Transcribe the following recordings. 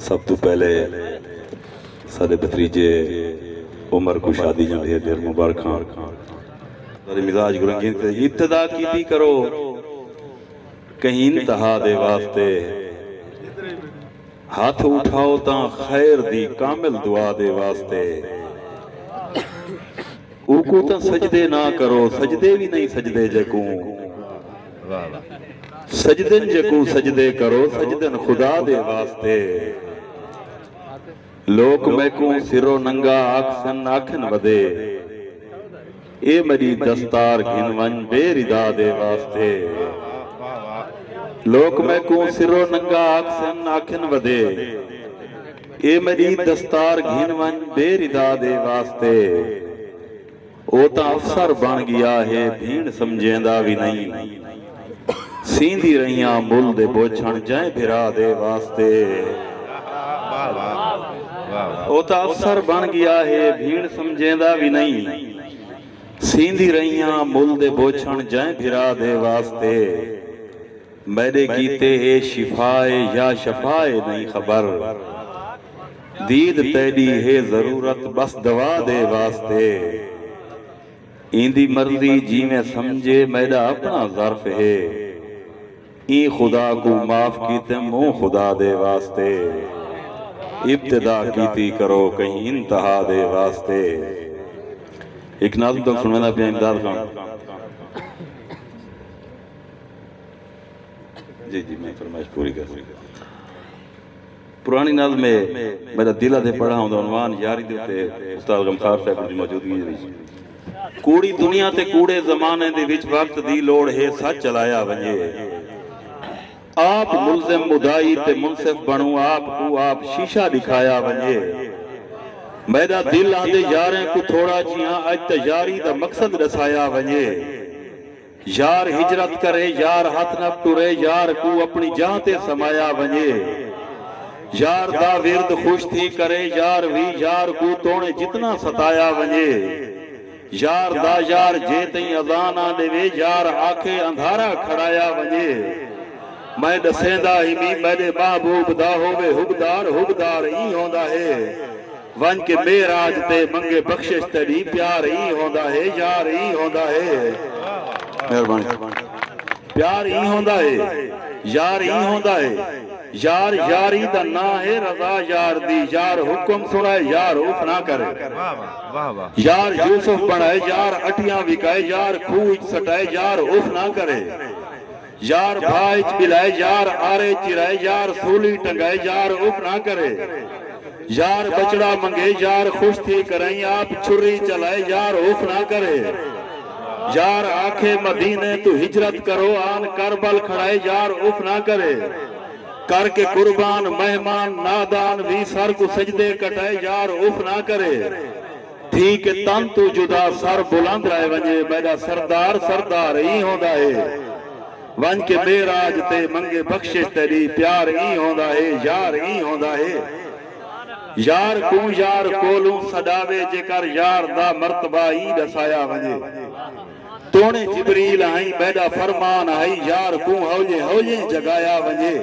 सब तो पहले सारे भतीजे उमर को शादी जां ढेर ढेर मुबारक सारे मिजाज को रंगीन ते इब्तिदा की करो कहीं इंतहा दे वास्ते हाथ उठाओ ता खैर दी कामिल दुआ दे वास्ते उको ता सजदे ना करो सजदे भी नहीं सजदे जकू सजदन जकू सजदे करो सजदन खुदा दे वास्ते लोक मैकू सिरो नंगा आखसन आखन वदे ए मरी दस्तार घिन वन बेरिदा दे वास्ते लोक मैकू सिरो नंगा आखसन आखन वदे ए मरी दस्तार घिन वन बेरिदा दे वास्ते ओ ता अफसर बन गया है भीड़ समझेंदा भी नहीं सींदी रहियां मुल दे बोछण जय भिरा दे वास्ते ओ ता अफसर बन गया है भीड़ समझेंदा भी नहीं सींदी रहियां मुल दे बोछण जय भिरा दे वास्ते मेरे कीते है शिफाए या शफाए नहीं खबर दीद तेरी है जरूरत बस दवा दे वास्ते इंदी मर्जी जी में समझे मेरा अपना ज़र्फ है ई खुदा को माफ कीते मुंह खुदा दे वास्ते इब्तिदा कीती करो कहीं इंतहा दे वास्ते। एक नाज़िम तक सुनना पिया इमदाद खान जी जी मैं फरमाइश पूरी कर पुरानी नाज़ में मेरा दिल दे पढ़ा हूं उन्वान यारी दे उत्ते उस्ताद गमखार साहब की मौजूदगी विच कूड़ी दुनिया ते कूड़े ज़माने दे विच वक्त दी लोड़ है सच चलाया वंजे आप मुल्ज़िम मुदाई ते मुनसिफ बनू आप को आप शीशा दिखाया वंजे मेरा दिल आंदे यारें को थोड़ा जिया अज ते यारी दा मकसद दसाया वंजे यार हिजरत करे यार हाथ न टुरे यार को अपनी जान ते समाया वंजे यार दा विरद खुश थी करे यार भी यार को तोने जितना सताया वंजे यार दा यार जे तई अजान आ देवे यार आखे अंधारा खड़ाया वंजे मैं दसेंदा ही भी मेरे महबूब दा होवे हुबदार हुबदार ही होंदा है वन के मेराज ते मंगे बख्शिश तेरी प्यार ही होंदा है यार ही होंदा है मेहरबानी प्यार ही होंदा है यार ही होंदा है यार यारी दा ना है रजा यार दी यार हुक्म सुनाए यार उफ ना करे यार यूसुफ बनाए यार अटियां विकाए यार खूह सटाए यार उफ ना करे यार भाई मिलाए यार आरे चिराए यार सूली टंगाए यार उफ ना करे यार बचड़ा मंगे यार खुश थी कराई आप छुरी चलाए यार उफ ना करे यार आखे मदीने तू हिजरत करो आन करबल खड़ाए यार उफ ना करे करके कुर्बान मेहमान नादान भी सर को सजदे कटाए यार उफ ना करे थी के तन तू जुदा सर बुलंद रहे वंजे मेरा सरदार सरदार ही होंदा है वन के मेराज ते मंगे बख्शिश तेरी प्यार ही होंदा है यार ही होंदा है यार को यार कोलू सदावे जेकर यार दा मर्तबा ही दसाया वंजे तोने जिब्रील आई मेरा फरमान आई यार को हौले हौले जगाया वंजे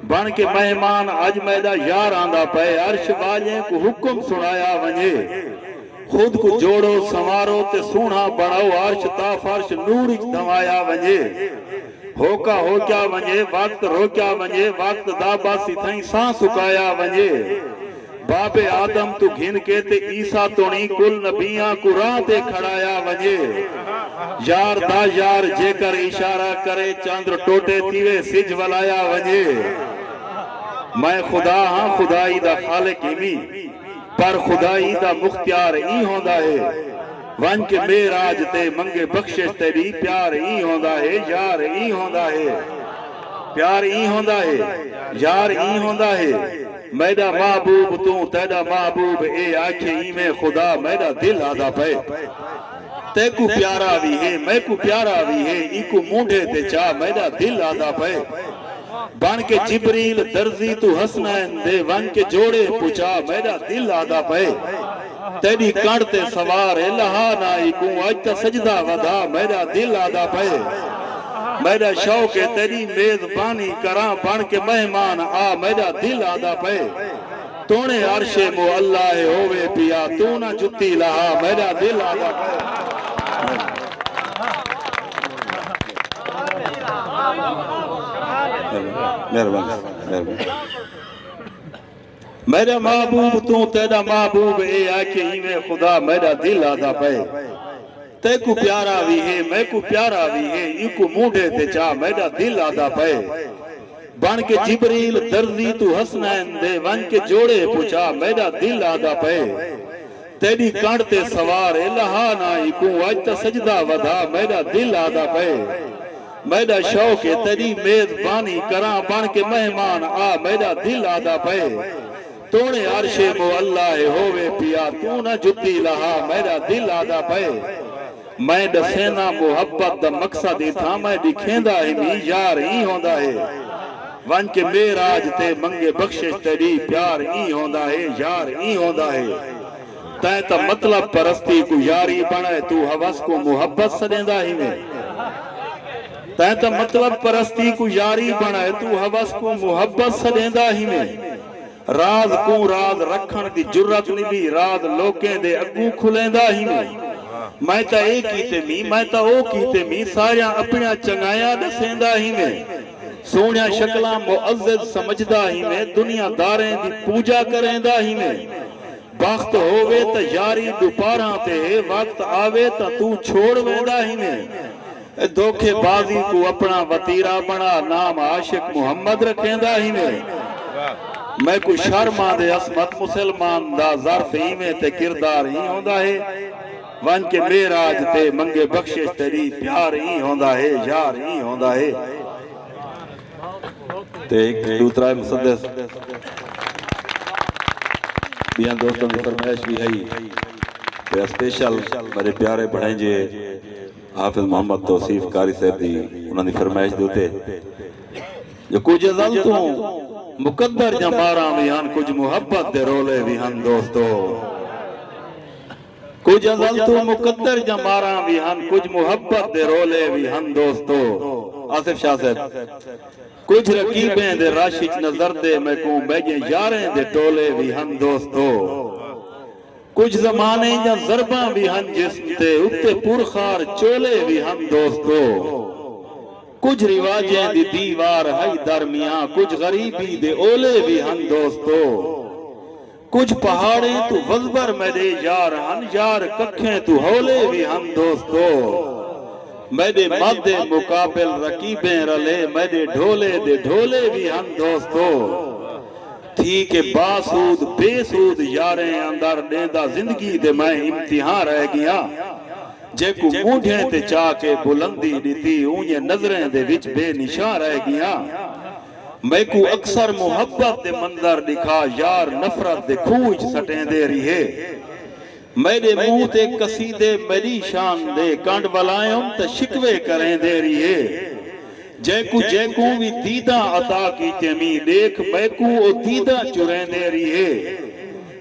बन के मेहमान अज मैदा यार आंदा पे अर्श वाले को हुक्म सुनाया वंजे खुद को जोड़ो संवारो ते सोना बनाओ अर्श ता फर्श नूर दवाया वंजे होका हो क्या वंजे वक्त रो क्या वंजे वक्त दाबा सिथई सा सुकाया वंजे बाबे आदम तू घिन के ते ईसा तोणी कुल नबियां कुरान ते खड़ाया वंजे यार दा यार जेकर इशारा करे चंद्र टोटे थीवे सिज वलाया वंजे मैं खुदा हां खुदाई दा खालिक ही पर खुदाई दा मुख्तियार ही होंदा है वन के मेराज ते मंगे बख्शिश तेरी प्यार ही होंदा है यार ही होंदा है प्यार ही होंदा है यार ही होंदा है मेरा महबूब तू तेरा महबूब ए आखे ही में खुदा मेरा दिल आदा पे तेकू प्यारा भी है मैं को प्यारा भी है इको मुंडे ते चा मेरा दिल आदा पे बन के जिब्रील दर्जी तू हसनैन दे वन के जोड़े पूछा मेरा दिल आदा पे तेरी कण ते सवार लहा नाई को अज त सजदा वदा मेरा दिल आदा पे मेरा शौक है तेरी मेजबानी करा बन के मेहमान आ मेरा दिल आदा पे तोने अर्शे मो अल्लाह होवे पिया तू ना जुत्ती लहा मेरा दिल आदा पे मेहरबानी मेरा महबूब तू तेरा महबूब ए आके इवे खुदा मेरा दिल आदा पे ते को प्यारा भी है मैं को प्यारा भी है इको मूढ़े ते चा मेरा दिल आदा पे बन के जिब्रील दर्दी तू हसनैन दे वन के जोड़े पूछा मेरा दिल आदा पे तेरी कांड ते सवार लहा ना इको आज त सजदा वधा मेरा दिल आदा पे मेरा शौक है तेरी मेजबानी करा बन के मेहमान आ मेरा दिल आदा पे तोने अर्शे मो अल्लाह होवे पिया तू ना जुत्ती लहा मेरा दिल आदा पे मैं दसेना मोहब्बत दा मकसद था मैं दिखेंदा ही मी यार ही होंदा है वन के मेराज ते मंगे बख्शिश तेरी प्यार ही होंदा है यार ही होंदा है तै ता मतलब परस्ती को यारी बने तू हवस को मोहब्बत सदेंदा ही में तै ता मतलब परस्ती को यारी बने तू हवस को मोहब्बत सदेंदा ही में राज को राज रखण दी जुर्रत नहीं भी राज लोके दे अगू खुलेंदा ही में मैं ता ए कीते मी मैं ता ओ कीते मी सारिया अपना चंगाया दसेंदा ही में सोनिया शक्ला मुअज्जज समझदा ही में दुनियादारें दी पूजा करेंदा ही में वक्त होवे त यारी दुपारा ते वक्त आवे त तू छोड़ वेंदा ही में धोखेबाजी को अपना वतीरा बना नाम आशिक मोहम्मद रखेंदा ही में मैं को शर्मा दे असमत मुसलमान दा ज़र्फ इवें ते किरदार ही होंदा है वन के मेराज ते मंगे बख्शिश तेरी प्यार ही होंदा है यार ही होंदा है ते एक दूसरा मुसद्दस बियान दोस्तों की फरमाइश भी है ते स्पेशल मेरे प्यारे भांजे हाफिज मोहम्मद तौसीफ कारी साहब दी उन्हां दी फरमाइश दे उते जो कुछ अज़ल तो मुकद्दर जमारा भी हन कुछ मुहब्बत दे रोले भी हन दोस्तों कुछ अज़ल तो मुकद्दर जमारा भी हन कुछ मुहब्बत दे रोले भी हन दोस्तों आसिफ शाह साहब कुछ रकीबें दे राशिक नजर दे मैं को बैगे यारें दे टोले भी हन दोस्तों कुछ जमाने या जरबा भी हन जिस्म ते उत्ते पुरखार चोले भी हन दोस्तों कुछ रिवाजें दी दीवार है दरमिया कुछ गरीबी दे ओले भी हन दोस्तों कुछ पहाड़े तू वज़बर मेरे यार हन यार कखें तू होले भी हन दोस्तों मेरे मदे मुकाबिल रकीबें रले मेरे ढोले दे ढोले भी हन दोस्तों थी के बासूद बेसूद यारें अंदर देंदा जिंदगी दे मैं इम्तिहान रह गया जेकू मूढ़े ते चा के बुलंदी दीती ऊंजे नजरें दे विच बेनिशान रह गया मैकू अक्सर मोहब्बत दे मंजर दिखा यार नफरत दे खूज सटेंदे रहे मेरे मुंह ते कसीदे मेरी शान दे कंड वलायों ते शिकवे करेंदे रहे जैकू जैकू भी दीदा अता की तेमी देख मैकू ओ दीदा चुरेंदे रहे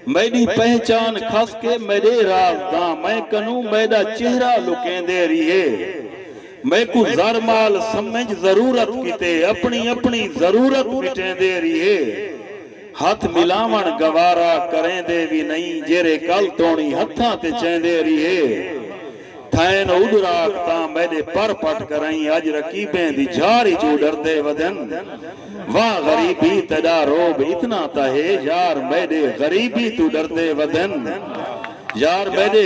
मेरी पहचान खस के मेरे राज़दा मैं कनू मेरा चेहरा लुकेंदे रहे मैं को ज़र माल समझ जरूरत किते अपनी अपनी जरूरत मिटेंदे रहे हाथ मिलावण गवारा करेंदे भी नहीं जेरे कल तोणी हथा ते चेंदे रहे थैन उडराक ता मेरे पर पट करई अज रकीबें दी झारी चू डरदे वदन वाह गरीबी तड़ा रोब इतना ता है यार मेरे गरीबी तू डरदे वदन यार मेरे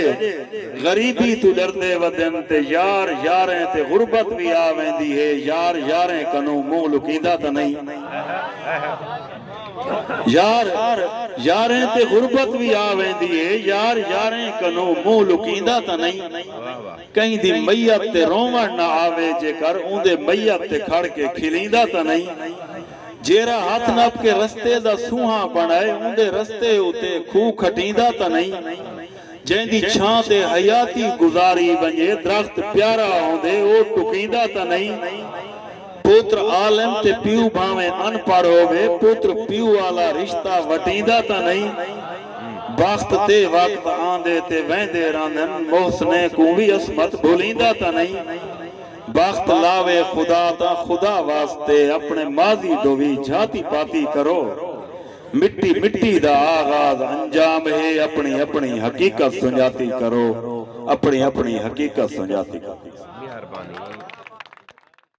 गरीबी तू डरदे वदन ते यार यारें ते गुरबत भी आ वेंदी है यार यारें कनो मुंह लुकींदा ता नहीं यार यारें ते गुरबत भी आ वेंदी है यार यारें कनो मुंह लुकींदा ता नहीं कहीं दी मैयत ते रोवण ना आवे जेकर उंदे मैयत ते खड़ के खिलींदा ता नहीं जेरा हाथ नप के रस्ते दा सूहा बनाए उंदे रस्ते उते खूह खटींदा ता नहीं जेंदी छां ते हयाती गुजारी वंजे दरख्त प्यारा होंदे ओ टुकींदा ता नहीं पुत्र आलम ते पीऊ भावे अनपढ़ होवे पुत्र पीऊ वाला रिश्ता वटींदा ता नहीं वक्त ते वक्त आंदे ते वेंदे रहंदन मोहसने को भी असमत भुलींदा ता नहीं बख्त लावे खुदा ता खुदा वास्ते अपने माजी दोवी झाती पाती करो मिट्टी मिट्टी दा आगाज अंजाम है अपनी अपनी हकीकत सुझाती करो अपनी अपनी हकीकत सुझाती करो।